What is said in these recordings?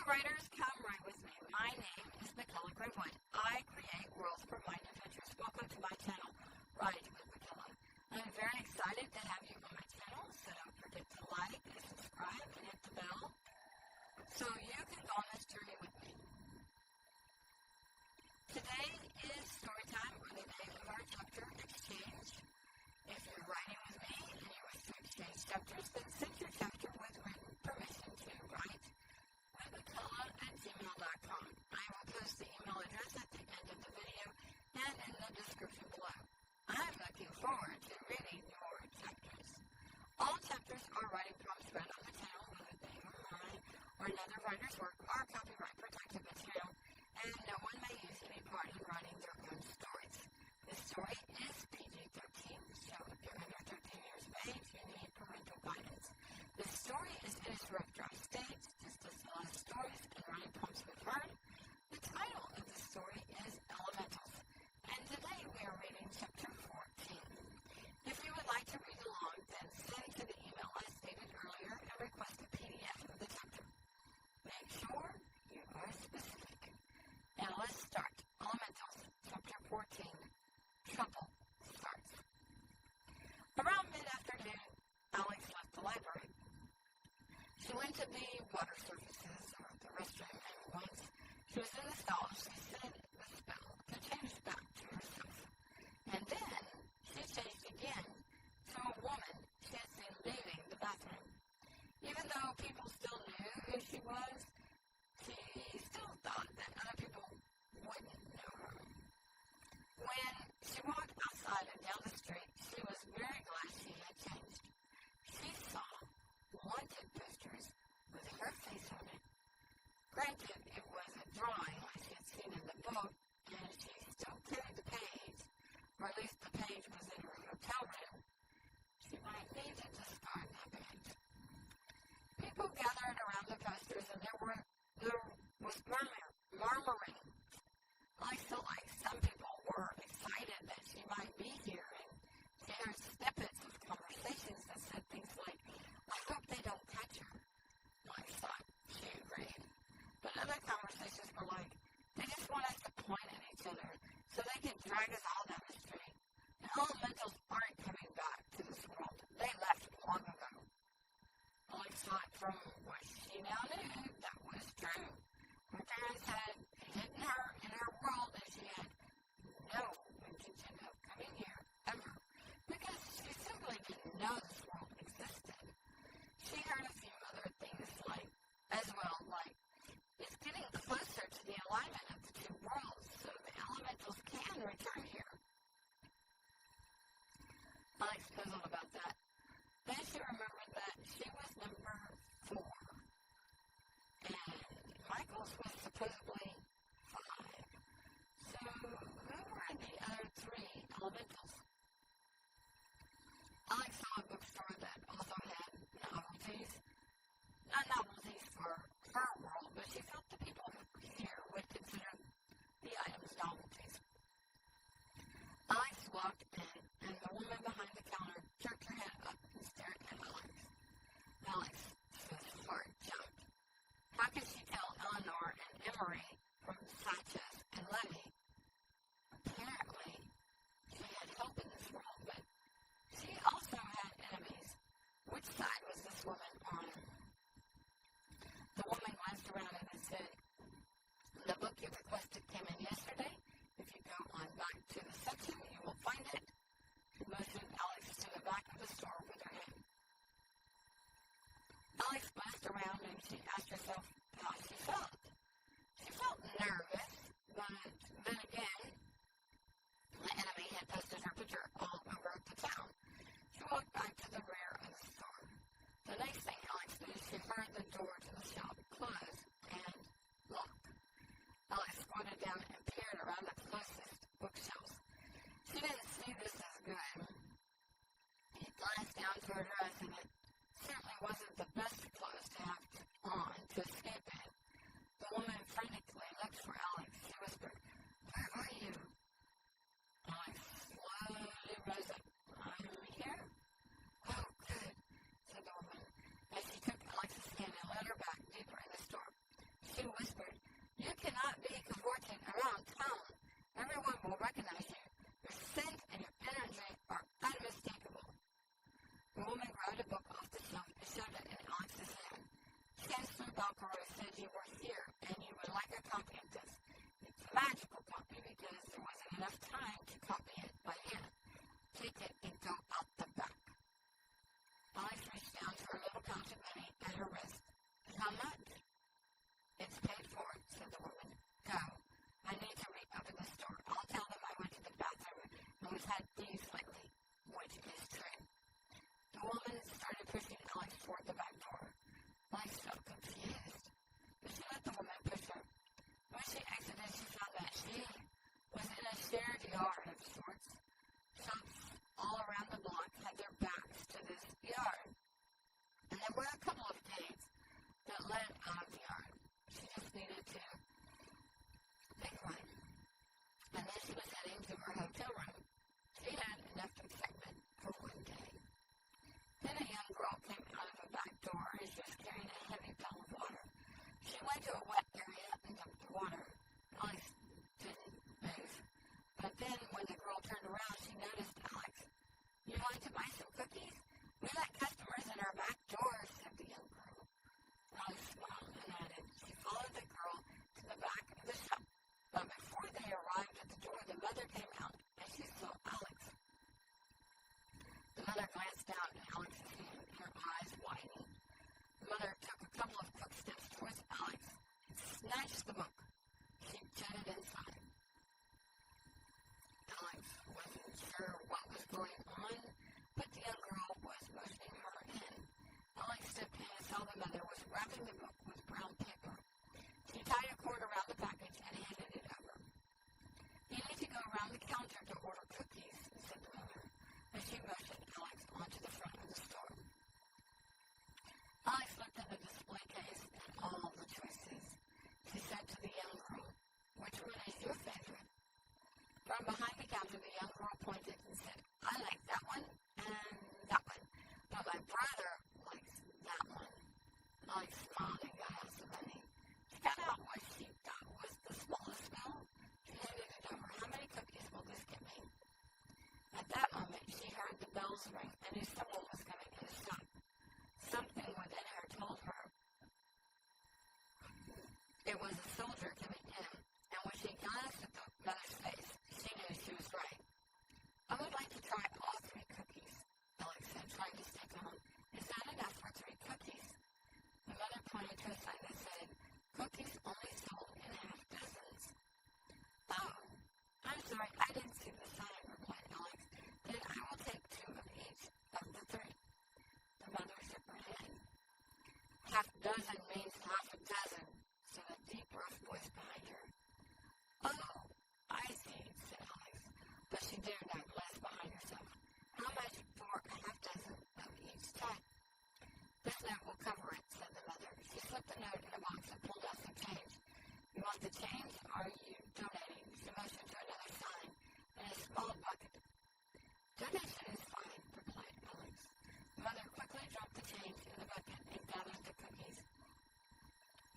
writers, come write with me. My name is Michaela Grimwood. I create worlds for mind adventures. Welcome to my channel, Write with Michaela. I'm very excited to have you on my channel, so don't forget to like and subscribe and hit the bell so you can go on this journey with me. Today is story time, or the day of our chapter exchange. If you're writing with me and you wish to exchange chapters, then send your chapter with written permission to write michaela@gmail.com. I will post the email address at the end of the video and in the description below. I'm looking forward to reading your chapters. All chapters are writing prompts read on the channel, whether they are mine or another writer's work, are copyright protected material, and no one may use any part in writing their own stories. This story is PG-13, so if you're under 13 years of age, you need parental guidance. This story is in its rough draft stage, just as the last stories and writing prompts we've heard. The title of the story is Elementals, and today we are reading chapter 14. If you would like to read along, then send to the email I stated earlier and request a PDF of the chapter. Make sure you are specific. Now let's start. Elementals, chapter 14. Trouble starts. Around mid-afternoon, Alex left the library. She went to the water surfaces or the restroom, and once she was in the stall, she said the spell to change back to herself. And then she changed again to a woman she had seen leaving the bathroom. Even though people still knew who she was, she still thought that other people wouldn't know her. When she walked outside and down the street, she was very glad she had changed. She saw wanted posters with her face on it. Granted, it was a drawing like she had seen in the book, and she still carried the page, or at least the page was in her hotel room. She might need to discard that page. People gathered around the posters, and there was murmuring. I felt like some people were excited that she might be here, and she heard snippets of conversations that said things like, "I hope they don't catch her." I thought she agreed. But other conversations were like, "They just want us to point at each other so they can drag us all down the street. The elementals aren't coming back to this world. They left long ago." Alex thought from what she now knew that was true. Her parents had hidden her in her world, and she had no intention of coming here ever, because she simply didn't know this world existed. She heard a few other things like it's getting closer to the alignment of the two worlds, so the elementals can return here. Alex puzzled about that. Then she remembered that she was number 4, and Michael's was supposedly 5. So who were the other 3 elementals? Alex saw a bookstore that also had novelties. Not novelties for her world, but she felt the people here would consider the items novelties. Alex walked in, and the woman behind the counter jerked her head up and stared at Alex. Alex's heart jumped. How could she tell Eleanor and Emery from Sanchez and Levy? Apparently, she had hope in this world, but she also had enemies. Which side was this woman on? The woman glanced around and said, "The book you requested came in yesterday. If you go on back to the section, you will find it." She motioned Alex to the back of the store with her hand. Alex glanced around and she asked herself how she felt. She felt nervous, but then again, the enemy had posted her picture all over the town. She walked back to the rear of the store. The next thing Alex knew, she heard the door to the shop close and lock. Alex squatted down and peered around the closest bookshelves. She didn't see this as good. She glanced down to her dress, and it certainly wasn't the best clothes to have on to escape in. The woman frantically looked for Alex. She whispered, "Where are you?" Alex slowly rose up. "I'm here." "Oh, good," said the woman, as she took Alex's hand and led her back deeper in the store. She she exited, she found that she was in a shared yard of sorts. Shops all around the block had their backs to this yard. And there were a couple of gates that led out of the yard. She just needed to pick one. And then she was heading to her hotel room. She had enough excitement for one day. Then a young girl came out of a back door and she was carrying a heavy pail of water. She went to a wet area and dumped the water. Alex didn't move. But then when the girl turned around, she noticed Alex. You want to buy some cookies? We let customers in our back door, said the young girl. Alex smiled and added. She followed the girl to the back of the shop. But before they arrived at the door, the mother came out and she saw Alex. The mother glanced down at Alex's hand, her eyes widening. The mother took a couple of quick steps towards Alex and snatched the book. She jetted inside. Alex wasn't sure what was going on, but the young girl was motioning her in. Alex stepped in and saw the mother was wrapping the book with brown paper. She tied a cord around the package and handed it over. You need to go around the counter to order cookies, said the mother, as she motioned Alex onto the front of the store. Alex looked at the display case and all the choices. She said to the young girl, which one is your favorite? From behind the counter, the young girl pointed and said, I like that one and that one, but my brother likes that one. Alex smiled and got out some money. She got out what she thought was the smallest bill. She handed it over. How many cookies will this get me? At that moment, she heard the bells ring and knew someone was coming in the shop. Something within her told her it was a soldier coming in, and when she glanced at the mother's face, she knew she was right. I would like to try all 3 cookies, Alex said, trying to stay calm. Is that enough for 3 cookies? The mother pointed to a sign that said, cookies only sold in half dozens. Oh, I'm sorry, I didn't see the sign, replied Alex. Then I will take 2 of each of the 3. The mother shook her head. Half dozen means half a dozen, said a deep, rough voice behind her. Oh, I see, said Alex, but she dared not glance behind herself. How much for a half dozen of each type? This note will cover it, said the mother. She slipped the note in a box and pulled out some change. You want the change, or are you donating? She motioned to another sign and a small bucket. Donation is fine, replied Alex. The mother quickly dropped the change in the bucket and gathered the cookies.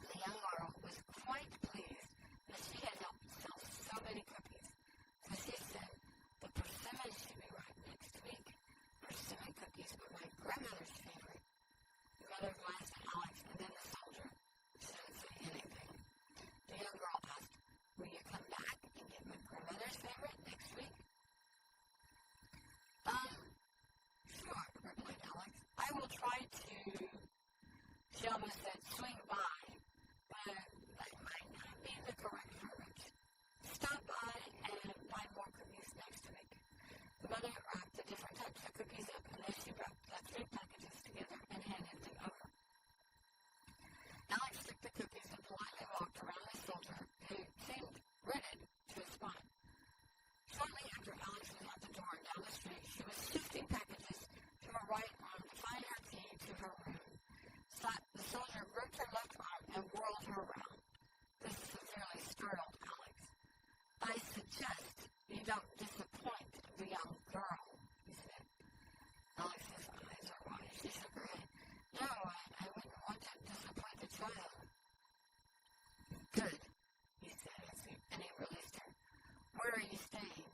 The young girl was quite pleased that she had helped sell so many cookies. So she said, the persimmons should be right next week. Persimmon cookies were my grandmother's favorite. The mother glanced at Alex and then the soldier. She didn't say anything. The young girl asked, will you come back and get my grandmother's favorite next week? Sure, replied Alex. I will try to, she almost said, swing by, but that might not be the correct verbiage. Stop by and buy more cookies next week. The mother wrapped the different types of cookies up, and then she wrapped the 3 packages together and handed them over. Alex took the cookies and politely walked around the soldier, who seemed rooted to his spot. Shortly after Alex was out the door and down the street, she was shifting packages to her right arm to find her key to her room. The soldier gripped her left arm and whirled her around. This severely startled Alex. I suggest you don't disappoint the young girl, he said. Alex's eyes were wide. She shook her head. No, I wouldn't want to disappoint the child. Good, he said and he released her. Where are you staying?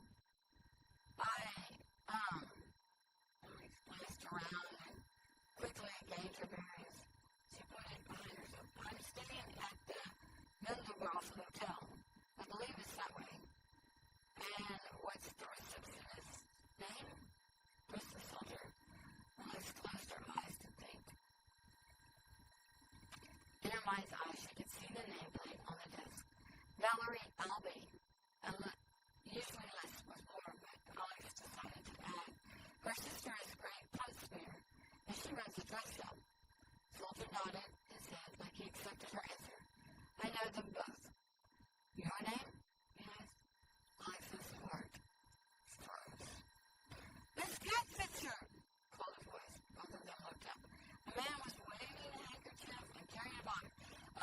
Alex glanced around and quickly gained her bearings. She pointed behind herself. I'm staying at the Mendelgross Hotel. I believe it's that way. And what's the receptionist's name? Pressed the soldier. Alex closed her eyes to think. In her mind's eye, she could see the nameplate on the desk. Valerie Albee. Usually less was more, but Alex decided to add. Her sister is Grace Puntsmeer, and she runs a dress shop. Soldier nodded his head like he accepted her answer. I know them both. Your name? He asked. Alex's heart froze. Miss Catfisher! Called a voice. Both of them looked up. A man was waving a handkerchief and carrying a box.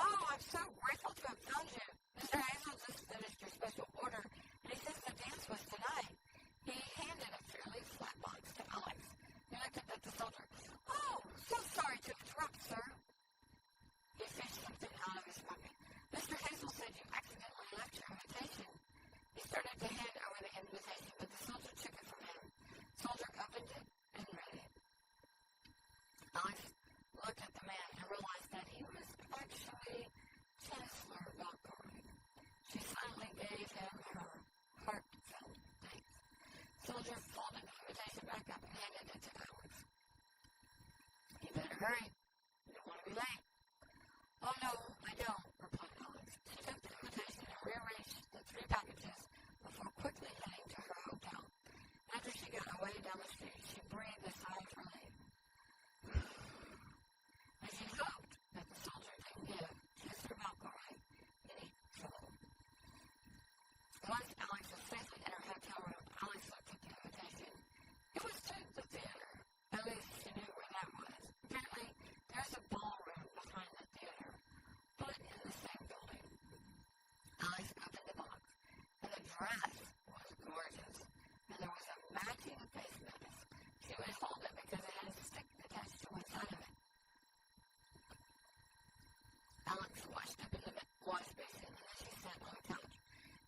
Oh, I'm so grateful to have found you. Mr. Hazel just finished your special order, and he says the dance was tonight. He handed a fairly flat box to Alex. He looked up at the soldier. Oh, so sorry to interrupt, sir. He fished something out of his pocket. Mr. Hazel said you accidentally left your invitation. He started to hand over the invitation, but the soldier took it from him. The soldier opened it and read it. Alex looked at the man and realized that he was actually Chancellor Valkyrie. She silently gave him her heartfelt thanks. The soldier folded the invitation back up and handed it to Alex. You better hurry. You don't want to be late. Oh, no, I don't, replied Alex. She took the invitation and rearranged the 3 packages before quickly heading to her hotel. After she got away down the street, she breathed a sigh of relief. And she hoped that the soldier didn't give Chancellor Valkyrie any trouble. Once Alex was safely in her hotel room, Alex looked at the invitation. It was to the theater. At least she knew where that was. Apparently, there's a ballroom behind the theater, but in the same building. Alex opened the box, and the dress was gorgeous, and there was a matching face mask. She would hold it because it had a stick attached to one side of it. Alex washed up in the wash basin, and then she sat on the couch.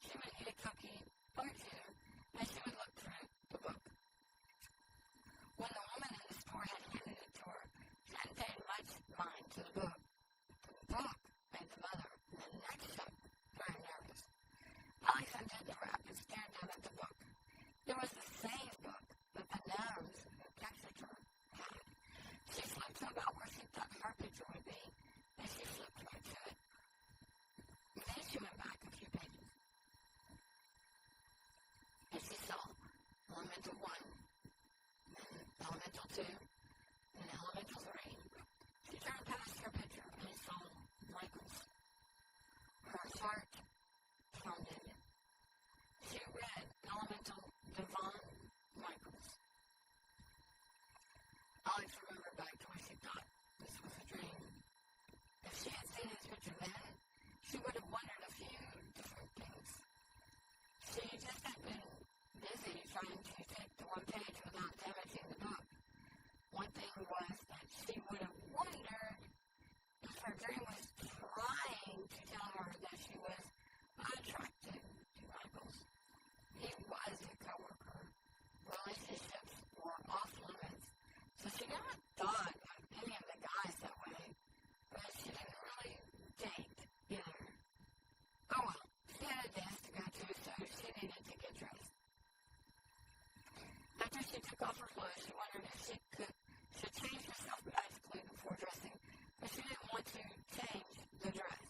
She would eat a cookie or two, and she would look through the book. When the woman in the store had handed it to her, she hadn't paid much mind to the book. The book made the mother in the next shop very nervous. Alex undid the wrap and stared down at the book. It was the same book that the gnomes who captured her had. She flipped to about where she thought her picture would be, and she flipped right to it. Then she went back a few pages. And she saw Elemental 1, then Elemental 2, and Elemental 3. She turned past her picture and saw Michael's. Her heart pounded. She read Elemental Devon Michaels. Alex remembered back to where she thought this was a dream. If she had seen his picture then, she would have wondered a few different things. She just had been busy trying to take the one page without damaging the book. One thing was that she would have wondered if her dream was trying to tell her that she was attracted to Michaels. He was a coworker. Relationships were off limits, so she never thought of any of the guys that way, but she didn't really date either. Oh well, she had a dance to go to, so she needed to get dressed. After she took off her clothes, she wondered if she should change herself magically before dressing, but she didn't want to change the dress.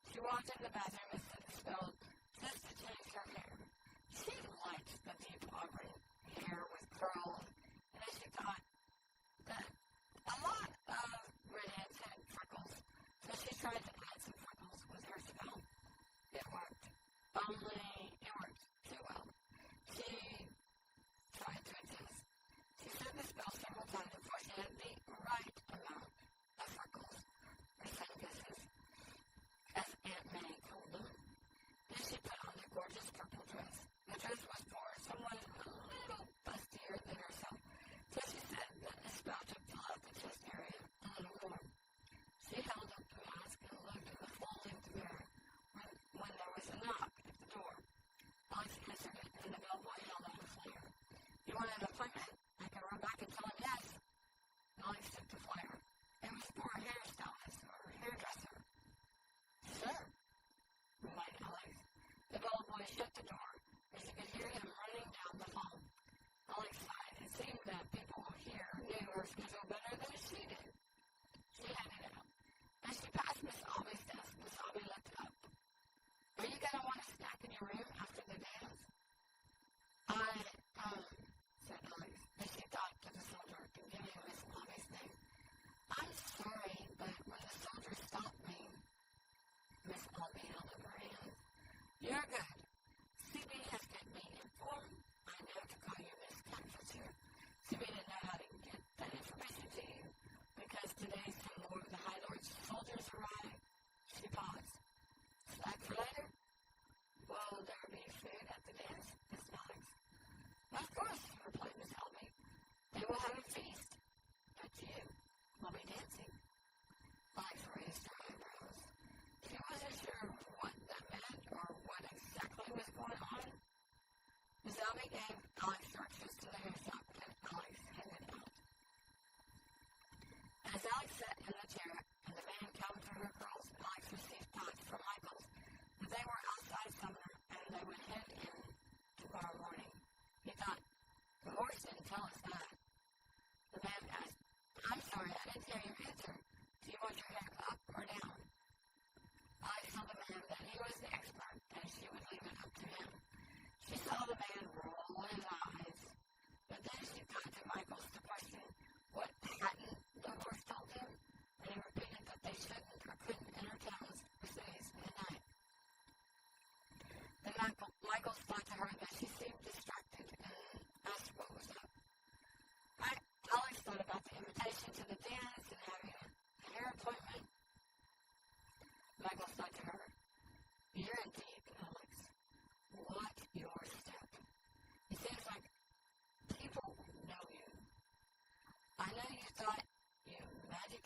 She walked in the bathroom and set the spell just to change her hair. She liked the deep auburn hair with curls, and as she thought that a lot of redheads had freckles, so she tried to add some freckles with her spell. It worked. Only it worked too well. She tried to adjust. She said the spell several times before she had the right amount of freckles, or sunkisses, as Aunt May called them. Then she put on the gorgeous purple dress. The dress was for someone a little bustier than herself, so she said that the spell to fill out the chest area a little more. She held up the mask and looked in the full-length mirror when there was a knock at the door. Alex answered it, and the bellboy held out a flare. You want an appointment? I can run back and tell him yes. Alex took the flare. It was for a hairstylist or hairdresser. Sure, replied Alex. The bellboy shut the door, and she could hear him running down the hall. Alex sighed. It seemed that people here knew her schedule better than she did. She headed out. As she passed Miss Alby's desk, Miss Alby looked up. Are you going to want a snack in your room after the dance? Said Alex, as she thought to the soldier and giving Miss Alby's name. I'm sorry, but when the soldier stopped me, Miss Alby held up her hand.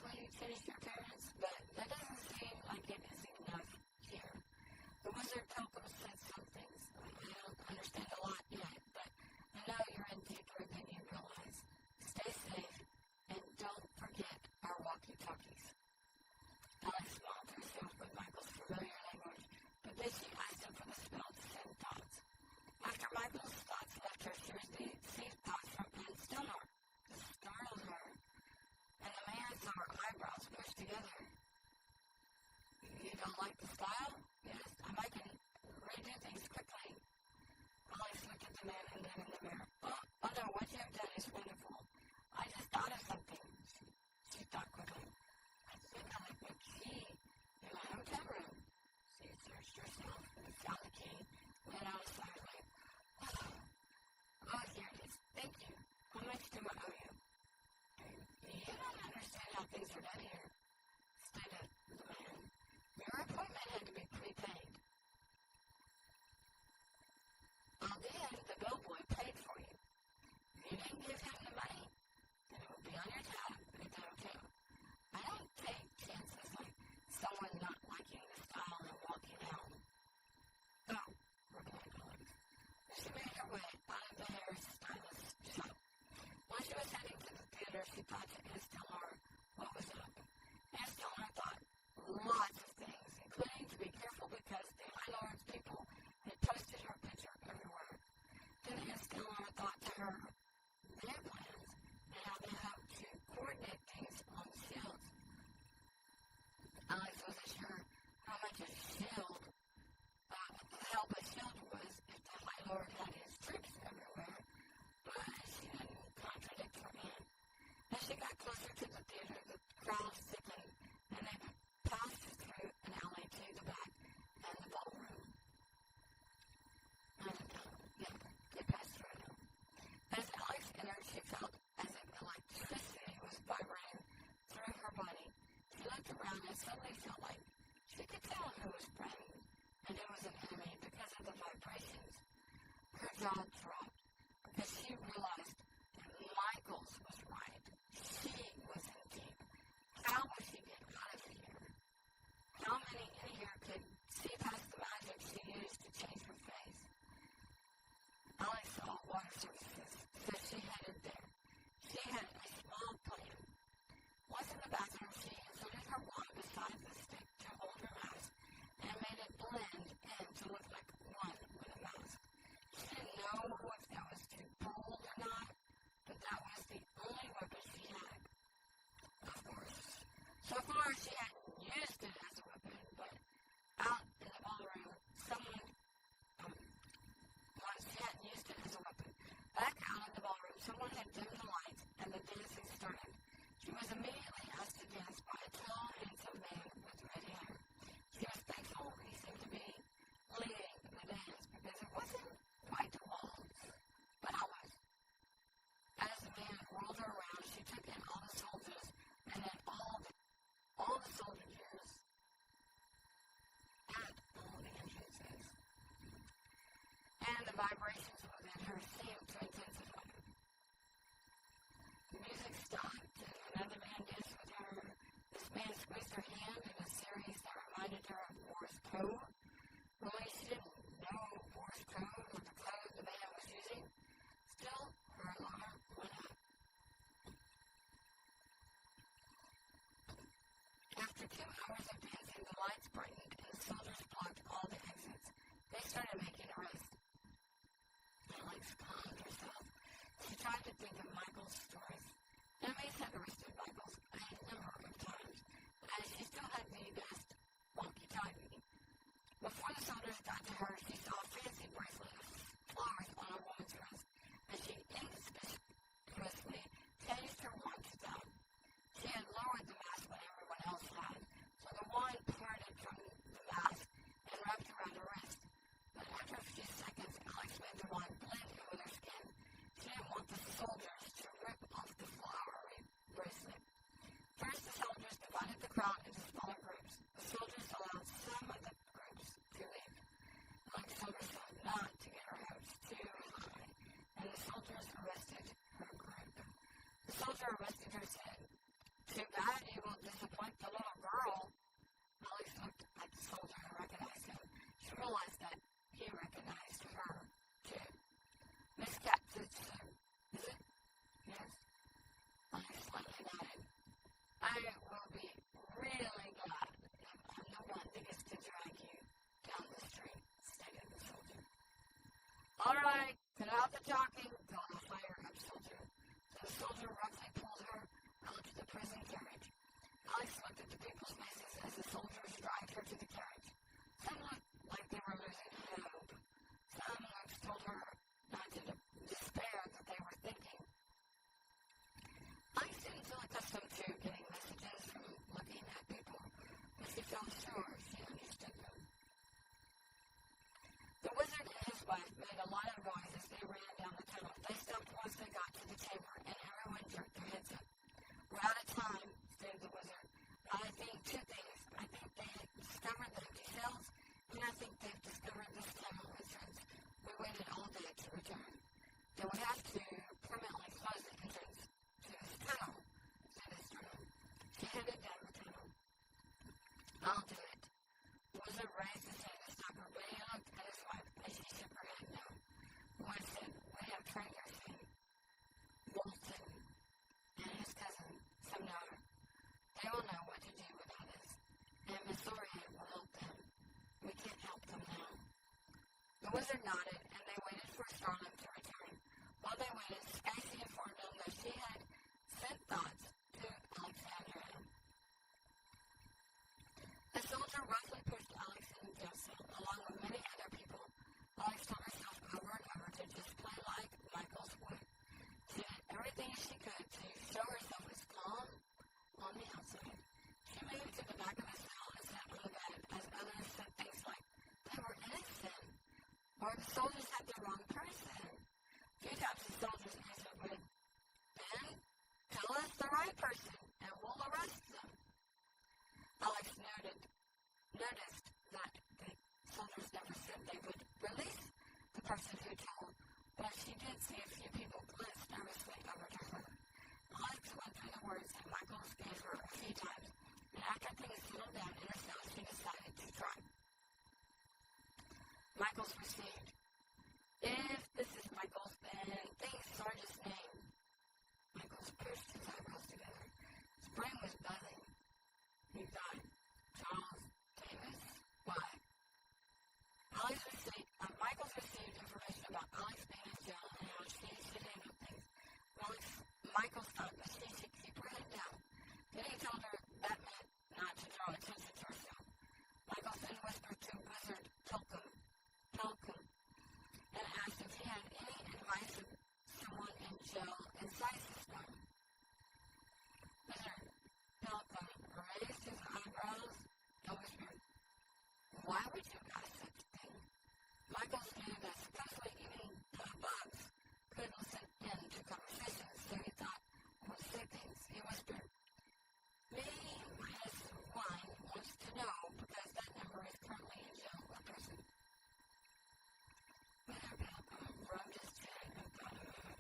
quickly finish your appearance, but that doesn't seem like it is enough here. The wizard Coco said some things. I don't understand a lot yet, but I know you're in deeper than you realize. Stay safe, and don't forget our walkie-talkies. Alex smiled to herself with Michael's familiar language, but then she asked him for the spell to send thoughts. After Michael's thoughts left her, she received thoughts from Anne Stonor. This startled her, and the man saw her eyebrows pushed together. You don't like the style? Yes, I can redo things quickly. Alex looked at the man and then in the mirror. Oh no, what you have done is wonderful. I just thought of something. She thought quickly. I think I left my key in my hotel room. She searched herself and found the key, went out silently. Oh, here it is. Thank you. How much do I owe you? You don't understand how things are done here, stated the man. Your appointment had to be prepaid. Then the bellboy paid for you. You didn't give him the money, then it will be on your tab at the hotel. I don't take chances like someone not liking the style and walking out. Oh, replied Alex. She made her way out of the hairstylist's shop. When she was heading to the theater, she thought to Anne Stonor what was up. Anne Stonor thought lots of things, including to be careful because the High Lord's people had posted her picture everywhere. Then Anne Stonor thought to her their plans and how they hoped to coordinate things on the shields. Alex wasn't sure how much a shield, help a shield was if the High Lord had his troops everywhere, but she didn't contradict her Anne. As she got closer to the theater, the crowd thickened, and they passed through an alley to the back and the ballroom. They passed through it. As Alex entered, she felt as if electricity was vibrating through her body. She looked around and suddenly felt like she could tell who was friend and who was an enemy because of the vibrations. Her jaw dropped because she realized that Michael's was right. She was in deep. How would she get out of here? How many in here could see past the magic she used to change her face? Alex saw water surfaces, so she headed there. She had a small plan. Once in the bathroom, she inserted her wand beside the stick to hold her mask and made it blend in to look like one with a mask. She didn't know if that was too bold or not, but that was the only weapon she had. Of course, so far she hadn't used it as a weapon, but out in the ballroom, she hadn't used it as a weapon. Back out in the ballroom, someone had dimmed the lights and the dancing started. She was immediately asked to dance by a tall, handsome man with red hair. She was thankful he seemed to be leading the dance because it wasn't quite a waltz, but almost. As the man whirled her around, she took in all the soldiers and then all the soldiers at all the entrances. And the vibrations within her seemed to intensify. The music stopped, and another man danced with her. This man squeezed her hand in a series that reminded her of Morse code. Only she didn't know Morse code or the code the man was using. Still, her alarm went up. After 2 hours of dancing, the lights brightened and the soldiers blocked all the exits. They started making a race. Alex calmed herself. She tried to think of Michael's stories. Enemies had arrested Michael a number of times, and she still had the best walkie-talkie. Before the soldiers got to her, she saw a fancy bracelet of flowers on a woman's wrist, and she inconspicuously changed her wand to that. She had lowered the mask when everyone else had, so the wand parted from the mask and wrapped around her wrist. But after a few seconds, Alex made the wand blend in with her skin. She didn't want the soldiers to rip off the flowery bracelet. First, the soldiers divided the crowd into smaller groups. The soldiers allowed some of the groups to leave. Alex told herself not to get her hopes too high, and the soldiers arrested her group. The soldier arrested her said, "Too bad you will disappoint the little girl. Alex looked at the soldier and recognized him. She realized that he recognized her, too. Miss Catfish, is it? Yes. Alex slightly nodded. I will be really glad if I'm the one that gets to drag you down the street, stated the soldier. All right, cut out the talking, called the higher-up soldier. So the soldier roughly pulled her out to the prison carriage. Alex looked at the people's faces as the soldiers dragged her to the carriage. Some looked like they were losing hope. Some looks told her not to despair that they were thinking. Alex didn't feel accustomed to getting messages from looking at people, but she felt sure she understood them. The wizard and his wife made a lot of noise as they ran down the tunnel. They stopped once they got to the chamber, and everyone jerked their heads up. We're out of time, stated the wizard. I think two things. I think they discovered the empty cells, and I think they've discovered this tunnel entrance. We waited all day to return. They would have to permanently close the entrance to this tunnel, said Estrella. She headed down the tunnel. I'll do it. The wizard raised his hand to stop her, but he looked at his wife as she shook her head no. The wife said, we have traitors in Walton and his cousin, Sumner. They will know what to do without us, and Missouri will help them. We can't help them now. The wizard nodded, and they waited for Starling to return. While they waited, Stacy informed them that she had sent thoughts to Alexandria. The soldier roughly pushed Alex in the jail cell, along with many other people. Alex told herself over and over to just play like Michaels would. She did everything she could to show herself as calm on the outside. She moved to the back of the cell and sat on the bed as others said things like, they were innocent, or the soldiers had the wrong person. A few times the soldiers answered with, then tell us the right person, and we'll arrest them. Alex noticed that the soldiers never said they would release the person who told, but she did see a few people glance nervously over to her. Alex went through the words that Michaels gave her a few times, and after things settled down in her cell, she decided to try. Michaels received. If this is Michaels, then think Sarge's name. Michaels pushed his eyebrows together. His brain was buzzing. He thought, Charles Davis? Why? Michaels received information about Alex being in jail and how she should handle things. Michaels thought that she should keep her head down. Then he told her that meant not to draw attention to herself. Michaels then whispered to Wizard Tolkien, and asked if he had any advice of someone in jail inside system. Wizard Tolkien raised his eyebrows and whispered, why would you ask such a thing? Michaels knew that supposedly even bugs could listen in to conversations, so he thought would say things. He whispered, me minus one wants to know because that number is currently in jail a person. Rubbed his chin and thought about it.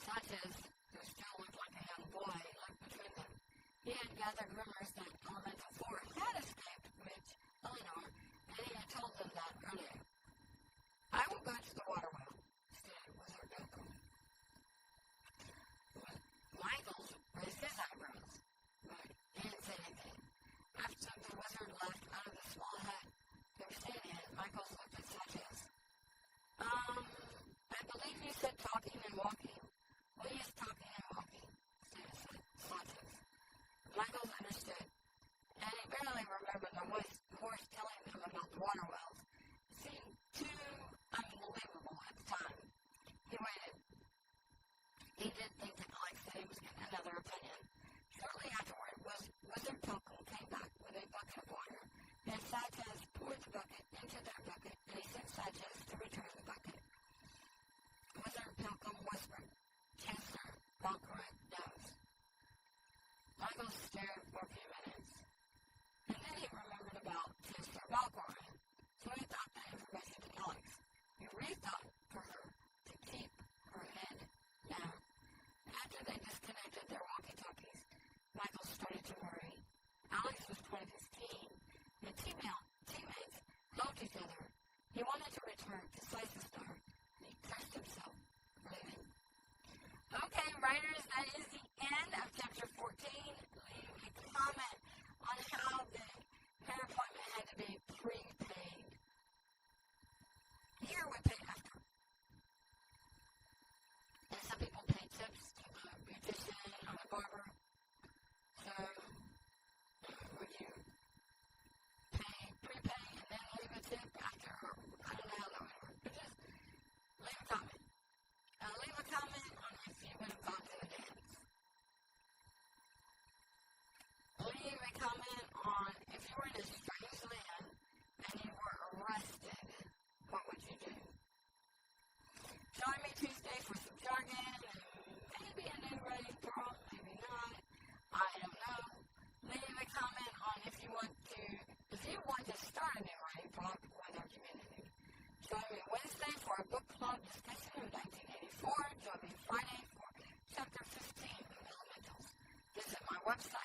Sanchez, who still looked like a young boy, looked between them. He had gathered rumors that Elemental 4 had escaped with Eleanor, and he had told them that earlier. I will go to the water well, stated Wizard Tolkien. Michaels raised his eyebrows, but he didn't say anything. After the wizard left out of the small hut they were staying in, Michaels looked at Sanchez. I believe you said talking and walking. What is talking and walking? Sanchez. Michaels understood. website.